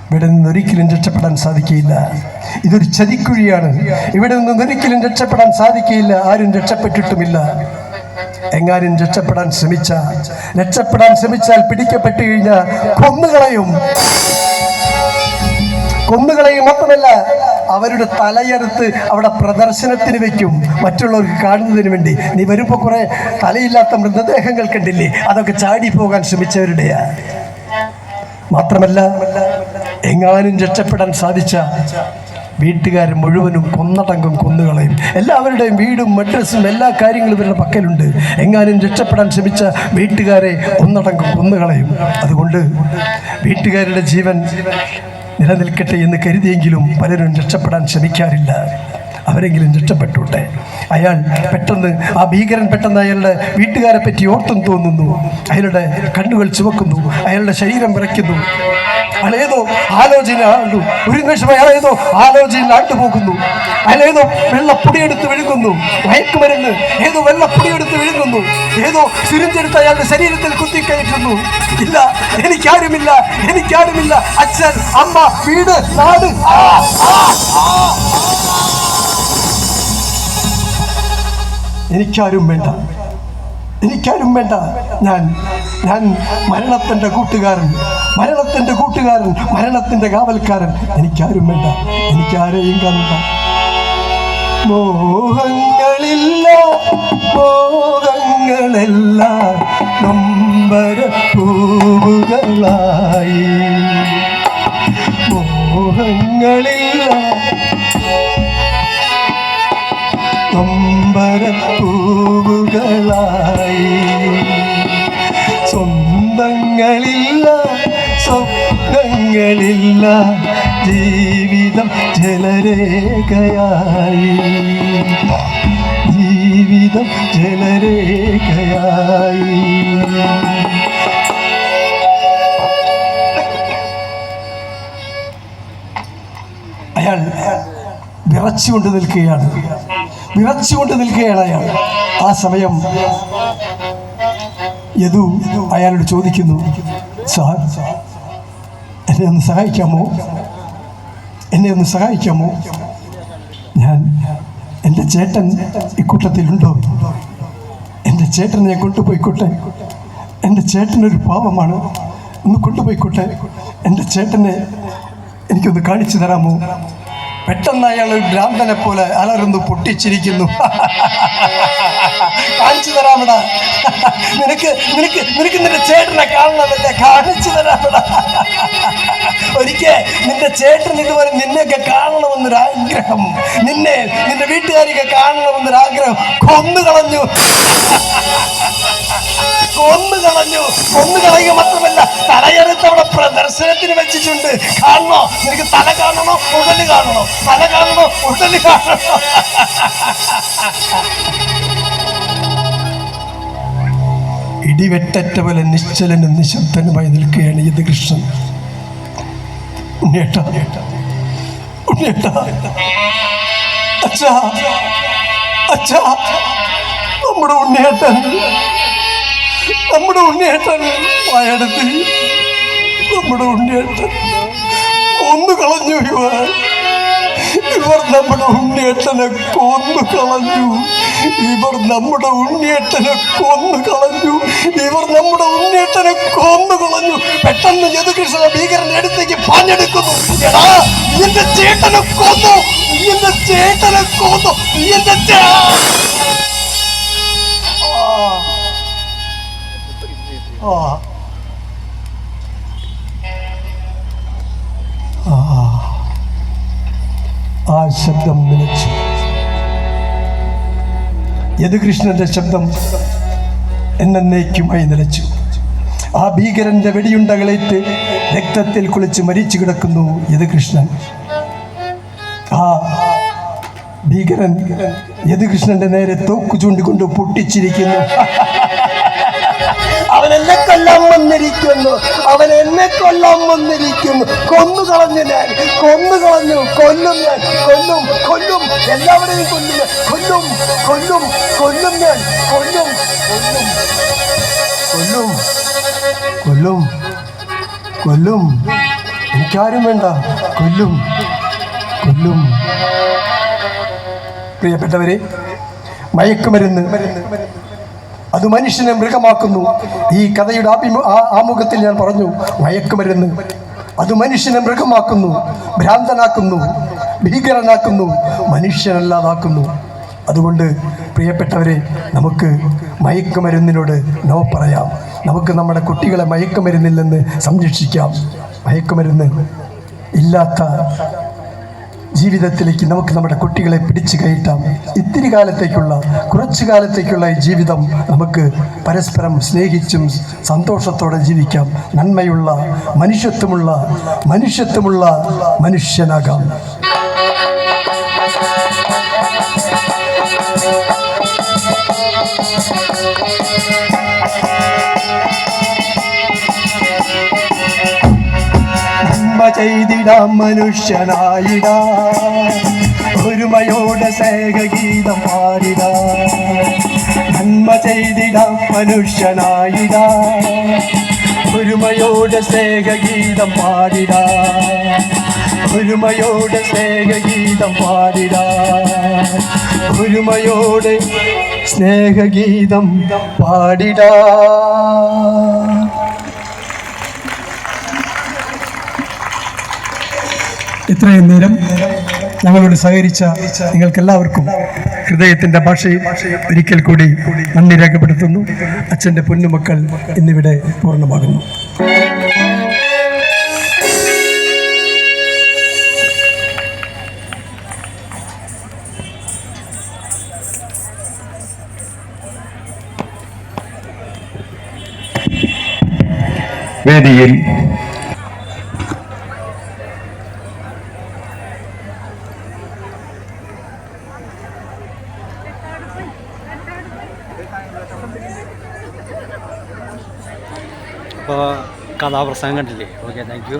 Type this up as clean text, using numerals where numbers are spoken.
ഇവിടെ നിന്നൊരിക്കലും രക്ഷപ്പെടാൻ സാധിക്കുകയില്ല. ഇതൊരു ചതിക്കുഴിയാണ്. ഇവിടെ നിന്നൊരിക്കലും രക്ഷപ്പെടാൻ സാധിക്കുകയില്ല. ആരും രക്ഷപ്പെട്ടിട്ടുമില്ല. എങ്ങാനും രക്ഷപ്പെടാൻ ശ്രമിച്ചാൽ പിടിക്കപ്പെട്ടു കഴിഞ്ഞാൽ കൊന്നുകളയും. മാത്രമല്ല, അവരുടെ തലയെടുത്ത് അവിടെ പ്രദർശനത്തിന് വെക്കും, മറ്റുള്ളവർക്ക് കാണുന്നതിന് വേണ്ടി. നീ വരുമ്പോൾ കുറെ തലയില്ലാത്ത മൃതദേഹങ്ങൾ കണ്ടില്ലേ? അതൊക്കെ ചാടി പോകാൻ ശ്രമിച്ചവരുടെയാ. മാത്രമല്ല, എങ്ങാനും രക്ഷപ്പെടാൻ സാധിച്ച വീട്ടുകാരൻ മുഴുവനും കൊന്നുകളയും. എല്ലാവരുടെയും വീടും അഡ്രസ്സും എല്ലാ കാര്യങ്ങളും ഇവരുടെ പക്കലുണ്ട്. എങ്ങാനും രക്ഷപ്പെടാൻ ശ്രമിച്ച വീട്ടുകാരെ കൊന്നുകളയും. അതുകൊണ്ട് വീട്ടുകാരുടെ ജീവൻ നിലനിൽക്കട്ടെ എന്ന് കരുതിയെങ്കിലും പലരും രക്ഷപ്പെടാൻ ശ്രമിക്കാറില്ല. അവരെങ്കിലും രക്ഷപ്പെട്ടോട്ടെ. പെട്ടെന്ന് ആ ഭീകരൻ പെട്ടെന്ന് വീട്ടുകാരെ പറ്റി ഓർത്തും തോന്നുന്നു. അയാളുടെ കണ്ണുകൾ ചുവക്കുന്നു, അയാളുടെ ശരീരം വിറയ്ക്കുന്നു. അയാളേതോ ആലോചന ഒരു നിമിഷം അയാളേതോ ആലോചനയിൽ ആണ്ടുപോകുന്നു. അയാളേതോ വെള്ളപ്പൊടിയെടുത്ത് വിഴുങ്ങുന്നു, മയക്കുമരുന്ന് ഏതോ വെള്ളപ്പൊടിയെടുത്ത് വിഴുങ്ങുന്നു, ഏതോ സിരിഞ്ചെടുത്ത് അയാളുടെ ശരീരത്തിൽ കുത്തിക്കയറ്റുന്നു. ഇല്ല, എനിക്കാരുമില്ല. അച്ഛൻ, അമ്മ, വീട്, നാട്, എനിക്കാരും വേണ്ട. ഞാൻ മരണത്തിൻ്റെ കൂട്ടുകാരൻ, മരണത്തിൻ്റെ കാവൽക്കാരൻ. എനിക്കാരും വേണ്ട, എനിക്കാരെയും കാണണ്ട. മോഹങ്ങളെല്ലാം നൊമ്പര പൂവുകളായി. പൂവുകളായി. സ്വന്തങ്ങളില്ല, സ്വപ്നങ്ങളില്ല, ജീവിതം ജലരേഖയായി. അയാൾ വിറച്ചുകൊണ്ട് നിൽക്കുകയാണ് അയാൾ. ആ സമയം യദു അയാളോട് ചോദിക്കുന്നു, സാർ, എന്നെ ഒന്ന് സഹായിക്കാമോ? എൻ്റെ ചേട്ടൻ ഇക്കൂട്ടത്തിലുണ്ടോ? എൻ്റെ ചേട്ടനെ ഞാൻ കൊണ്ടുപോയിക്കോട്ടെ. എൻ്റെ ചേട്ടനൊരു പാവമാണ്, ഒന്ന് കൊണ്ടുപോയിക്കോട്ടെ. എൻ്റെ ചേട്ടനെ എനിക്കൊന്ന് കാണിച്ചു തരാമോ? പെട്ടെന്ന് അയാൾ ഒരു ഭ്രാന്തനെ പോലെ അലർന്ന് പൊട്ടിച്ചിരിക്കുന്നു. കാണിച്ചു തരാമടാ, നിനക്ക് നിന്റെ ചേട്ടനെ കാണണമല്ലേ? കാണിച്ചു തരാമടാ. ഒരിക്കൽ നിന്റെ ചേട്ടൻ ഇതുവരെ നിന്നെയൊക്കെ കാണണമെന്നൊരാഗ്രഹം, നിന്റെ വീട്ടുകാരെയൊക്കെ കാണണമെന്നൊരാഗ്രഹം കൊന്നുകളഞ്ഞു. കൊന്നുകളയുക മാത്രമല്ല, തലയെടുത്ത് അവിടെ പ്രദർശനത്തിന് വെച്ചിട്ടുണ്ട്. കാണണോ? നിനക്ക് തല കാണണോ? ഉടല് കാണണോ? തല കാണണോ? ഉടല് കാണണോ? ഇടിവെട്ടറ്റ പോലെ നിശ്ചലനും നിശബ്ദനുമായി നിൽക്കുകയാണ് യദുകൃഷ്ണൻ. ഉണ്ണിയേട്ടാ, അച്ഛാ, നമ്മുടെ ഉണ്ണിയേട്ടൻ വയടത്തി, നമ്മുടെ ഉണ്ണിയേട്ടൻ കൊന്നു കളഞ്ഞു. ഇവർ നമ്മുടെ ഉണ്ണിയേട്ടനെ കൊന്നു കളഞ്ഞു. പെട്ടെന്ന് യദുകൃഷ്ണ ഭീകരന്റെ അടുത്തേക്ക് പാഞ്ഞെടുക്കുന്നു. എടാ, എന്റെ ചേട്ടനെ കൊന്നു. ആ ശബ്ദം നിലച്ചു. യദുകൃഷ്ണന്റെ ശബ്ദം എന്നേക്കുമായി നിലച്ചു. ആ ഭീകരന്റെ വെടിയുണ്ടകളേറ്റ് രക്തത്തിൽ കുളിച്ച് മരിച്ചു കിടക്കുന്നു യദുകൃഷ്ണൻ. ആ ഭീകരൻ യദുകൃഷ്ണന്റെ നേരെ തോക്കു ചൂണ്ടിക്കൊണ്ട് പൊട്ടിച്ചിരിക്കുന്നു. അവൻ എന്നെ കൊല്ലാൻ വന്നിരിക്കുന്നു. കൊന്നുകളഞ്ഞു. എല്ലാവരെയും കൊല്ലും. എനിക്കാരും വേണ്ട, കൊല്ലും കൊല്ലും. പ്രിയപ്പെട്ടവരെ, മയക്കുമരുന്ന് അത് മനുഷ്യനെ മൃഗമാക്കുന്നു. ഈ കഥയുടെ ആമുഖത്തിൽ ഞാൻ പറഞ്ഞു, മയക്കുമരുന്ന് അത് മനുഷ്യനെ മൃഗമാക്കുന്നു, ഭ്രാന്തനാക്കുന്നു, ഭീകരനാക്കുന്നു, മനുഷ്യനല്ലാതാക്കുന്നു. അതുകൊണ്ട് പ്രിയപ്പെട്ടവരെ, നമുക്ക് മയക്കുമരുന്നിനോട് നോ പറയാം. നമുക്ക് നമ്മുടെ കുട്ടികളെ മയക്കുമരുന്നിൽ നിന്ന് സംരക്ഷിക്കാം. മയക്കുമരുന്ന് ഇല്ലാത്ത ജീവിതത്തിലേക്ക് നമുക്ക് നമ്മുടെ കുട്ടികളെ പിടിച്ചു കയറ്റാം. ഇത്തിരി കാലത്തേക്കുള്ള, കുറച്ചു കാലത്തേക്കുള്ള ഈ ജീവിതം നമുക്ക് പരസ്പരം സ്നേഹിച്ചും സന്തോഷത്തോടെ ജീവിക്കാം. നന്മയുള്ള മനുഷ്യത്വമുള്ള മനുഷ്യനാകാം. ചെയ്തിടാം മനുഷ്യനായിടാം, ഒരുമയോടെ സ്നേഹഗീതം പാടിടാം. നന്മ ചെയ്തിടാം മനുഷ്യനായിടാം, ഒരുമയോടെ സ്നേഹഗീതം പാടിടാം. ഒരുമയോടെ സ്നേഹഗീതം പാടിടാം. ഒരുമയോടെ സ്നേഹഗീതം പാടിടാം. ഇത്രയും നേരം ഞങ്ങളോട് സഹകരിച്ച നിങ്ങൾക്കെല്ലാവർക്കും ഹൃദയത്തിൻ്റെ ഭാഷയിൽ ഒരിക്കൽ കൂടി നന്ദി രേഖപ്പെടുത്തുന്നു. അച്ഛൻ്റെ പൊന്നുമക്കൾ ഇന്നിവിടെ പൂർണ്ണമാകുന്നു. വേദിയിൽ അപ്പോൾ കഥാപ്രസംഗം കണ്ടില്ലേ? Okay, thank you.